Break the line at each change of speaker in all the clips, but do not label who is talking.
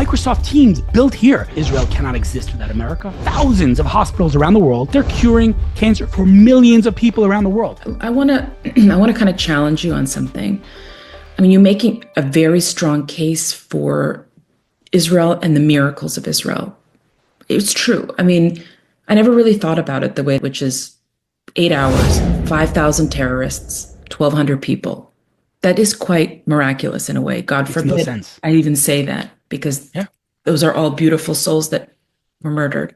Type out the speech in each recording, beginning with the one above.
Microsoft Teams built here. Israel cannot exist without America. Thousands of hospitals around the world, they're curing cancer for millions of people around the world.
I want to kind of challenge you on something. I mean, you're making a very strong case for Israel and the miracles of Israel. It's true. I mean, I never really thought about it the way, which is 8 hours, 5,000 terrorists, 1,200 people. That is quite miraculous in a way. God forbid
no sense.
I even say that, because those are all beautiful souls that were murdered.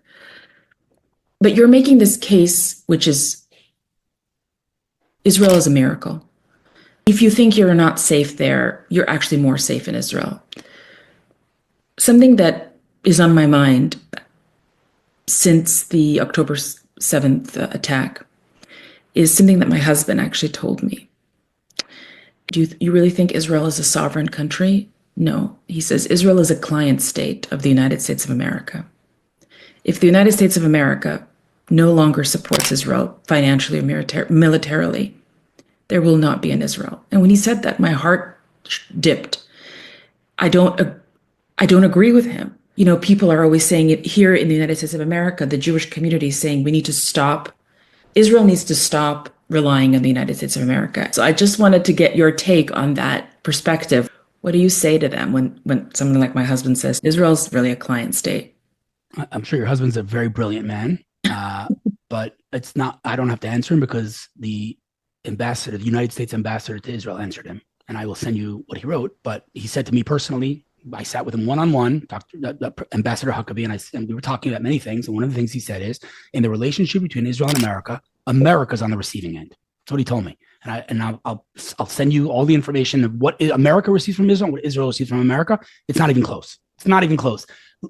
But you're making this case, which is Israel is a miracle. If you think you're not safe there, you're actually more safe in Israel. Something that is on my mind since the October 7th attack is something that my husband actually told me. Do you really think Israel is a sovereign country? No. He says Israel is a client state of the United States of America. If the United States of America no longer supports Israel financially or militarily, there will not be an Israel. And when he said that, my heart dipped. I don't agree with him. You know, people are always saying it here in the United States of America, the Jewish community is saying we need to stop. Israel needs to stop relying on the United States of America. So I just wanted to get your take on that perspective. What do you say to them when someone like my husband says Israel's really a client state?
I'm sure your husband's a very brilliant man, but it's not. I don't have to answer him because the ambassador, the United States ambassador to Israel, answered him, and I will send you what he wrote. But he said to me personally, I sat with him one-on-one, Ambassador Huckabee, and we were talking about many things. And one of the things he said is, in the relationship between Israel and America, America's on the receiving end. That's what he told me. And I'll send you all the information of what America receives from Israel, what Israel receives from America. It's not even close. It's not even close.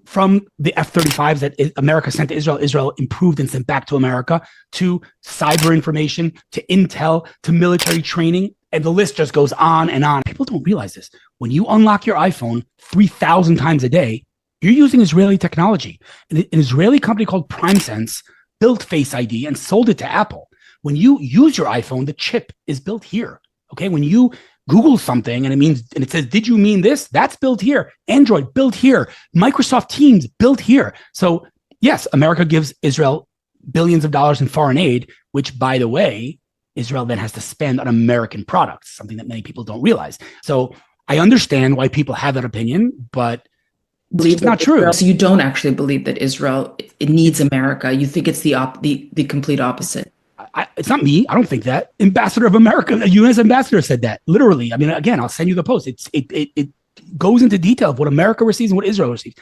From the F-35s that America sent to Israel, Israel improved and sent back to America, to cyber information, to intel, to military training. And the list just goes on and on. People don't realize this. When you unlock your iPhone 3,000 times a day, you're using Israeli technology. An Israeli company called PrimeSense built FaceID and sold it to Apple. When you use your iPhone, the chip is built here. Okay. When you Google something and it says, did you mean this? That's built here. Android built here. Microsoft Teams built here. So yes, America gives Israel billions of dollars in foreign aid, which, by the way, Israel then has to spend on American products, something that many people don't realize. So I understand why people have that opinion, but it's not true.
So you don't actually believe that Israel, it needs America. You think it's the complete opposite.
It's not me. I don't think that. Ambassador of America, a U.S. ambassador said that. Literally. I mean, again, I'll send you the post. It goes into detail of what America receives and what Israel receives.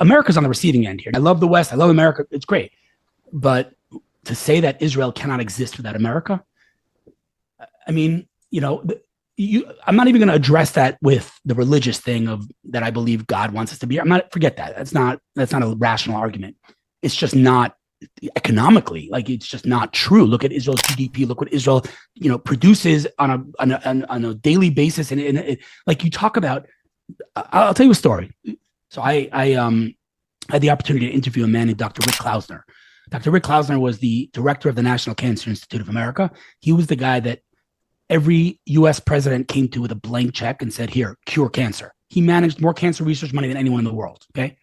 America's on the receiving end here. I love the West. I love America. It's great. But to say that Israel cannot exist without America, I mean, I'm not even going to address that with the religious thing of that I believe God wants us to be. Forget that. That's not a rational argument. It's just not economically, like, it's just not true. Look at Israel's GDP. Look what Israel, produces on a daily basis. And like you talk about, I'll tell you a story. So I had the opportunity to interview a man named Dr. Rick Klausner. Dr. Rick Klausner was the director of the National Cancer Institute of America. He was the guy that every U.S. president came to with a blank check and said, here, cure cancer. He managed more cancer research money than anyone in the world. Okay.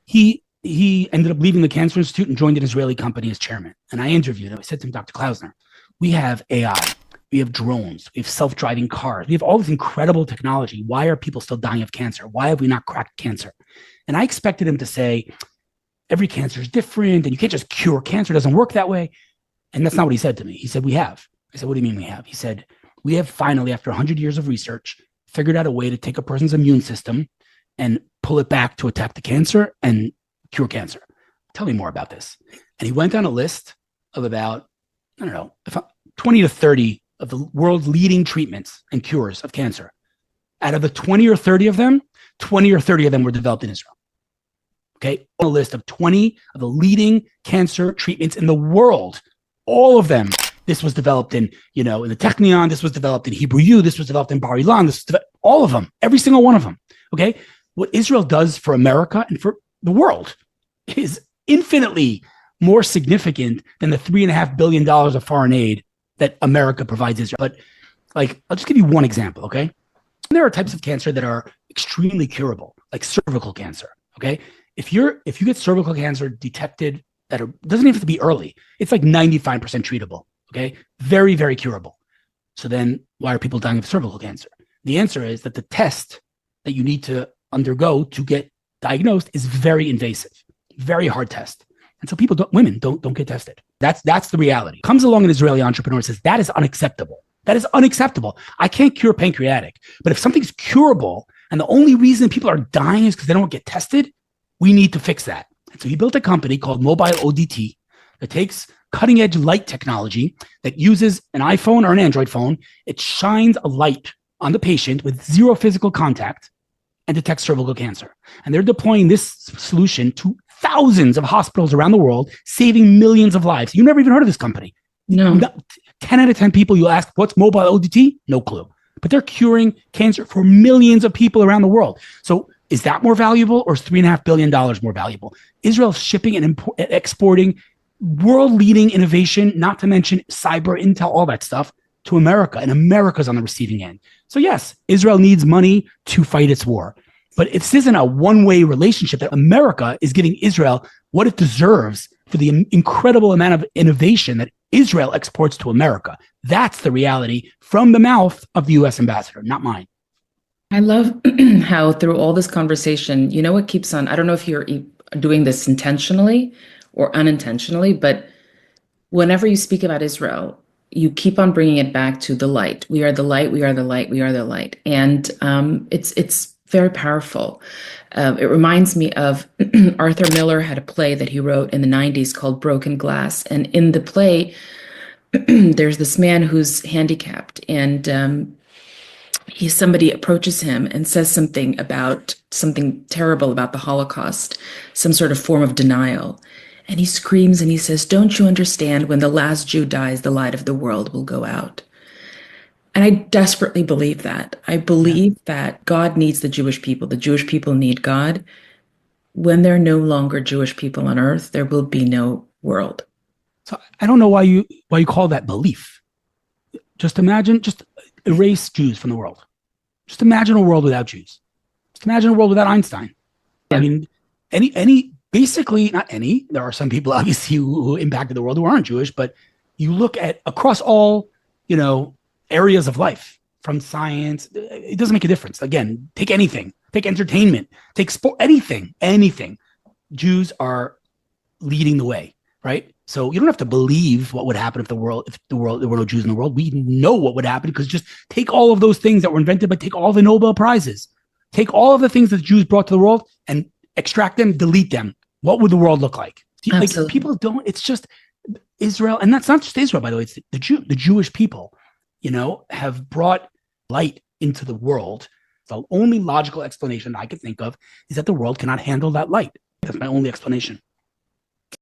He ended up leaving the Cancer Institute and joined an Israeli company as chairman. And I interviewed him. I said to him, Dr. Klausner, we have AI, we have drones, we have self-driving cars, we have all this incredible technology. Why are people still dying of cancer? Why have we not cracked cancer? And I expected him to say, every cancer is different and you can't just cure cancer. It doesn't work that way. And that's not what he said to me. He said, we have. I said, what do you mean we have? He said, we have finally, after 100 years of research, figured out a way to take a person's immune system and pull it back to attack the cancer and cure cancer. Tell me more about this. And he went down a list of about, 20 to 30 of the world's leading treatments and cures of cancer. Out of the 20 or 30 of them, 20 or 30 of them were developed in Israel. Okay. On a list of 20 of the leading cancer treatments in the world, all of them. This was developed in the Technion. This was developed in Hebrew U. This was developed in Bar Ilan. All of them, every single one of them. Okay. What Israel does for America and for the world is infinitely more significant than the $3.5 billion of foreign aid that America provides Israel. But I'll just give you one example. Okay. There are types of cancer that are extremely curable. like cervical cancer. Okay. If you get cervical cancer detected doesn't even have to be early. It's like 95% treatable. Okay. Very, very curable. So then why are people dying of cervical cancer? The answer is that the test that you need to undergo to get diagnosed is very invasive, very hard test. And so women don't get tested. That's the reality. Comes along an Israeli entrepreneur and says, that is unacceptable. That is unacceptable. I can't cure pancreatic, but if something's curable and the only reason people are dying is because they don't get tested, we need to fix that. And so he built a company called Mobile ODT that takes cutting edge light technology that uses an iPhone or an Android phone. It shines a light on the patient with zero physical contact and detects cervical cancer. And they're deploying this solution to thousands of hospitals around the world, saving millions of lives. You never even heard of this company.
No.
10 out of 10 people you ask, what's Mobile ODT? No clue. But they're curing cancer for millions of people around the world. So is that more valuable, or is $3.5 billion more valuable? Israel's shipping and exporting world-leading innovation, not to mention cyber intel, all that stuff, to America, and America's on the receiving end. So yes, Israel needs money to fight its war. But this isn't a one-way relationship that America is giving Israel what it deserves for the incredible amount of innovation that Israel exports to America. That's the reality from the mouth of the U.S. ambassador, not mine.
I love how through all this conversation, you know what keeps on, I don't know if you're doing this intentionally or unintentionally, but whenever you speak about Israel, you keep on bringing it back to the light. We are the light, we are the light, we are the light. And it's very powerful. It reminds me of Arthur Miller had a play that he wrote in the 90s called Broken Glass. And in the play, there's this man who's handicapped, and somebody approaches him and says something terrible about the Holocaust, some sort of form of denial. And he screams and he says, "Don't you understand, when the last Jew dies, the light of the world will go out?" And I desperately believe that. I believe that God needs the Jewish people. The Jewish people need God. When there are no longer Jewish people on earth, there will be no world.
So I don't know why you call that belief. Just erase Jews from the world. Just imagine a world without Jews. Just imagine a world without Einstein. Yeah. I mean, basically, not any. There are some people obviously who impacted the world who aren't Jewish, but you look at across all, areas of life, from science, it doesn't make a difference. Again, take anything, take entertainment, take sport, anything. Jews are leading the way, right? So you don't have to believe what would happen if there were no Jews in the world. We know what would happen, because just take all of those things that were invented, but take all the Nobel Prizes, take all of the things that the Jews brought to the world and extract them, delete them. What would the world look like? Absolutely. Like, people don't, it's just Israel. And that's not just Israel, by the way, it's the Jewish people, have brought light into the world. The only logical explanation I could think of is that the world cannot handle that light. That's my only explanation.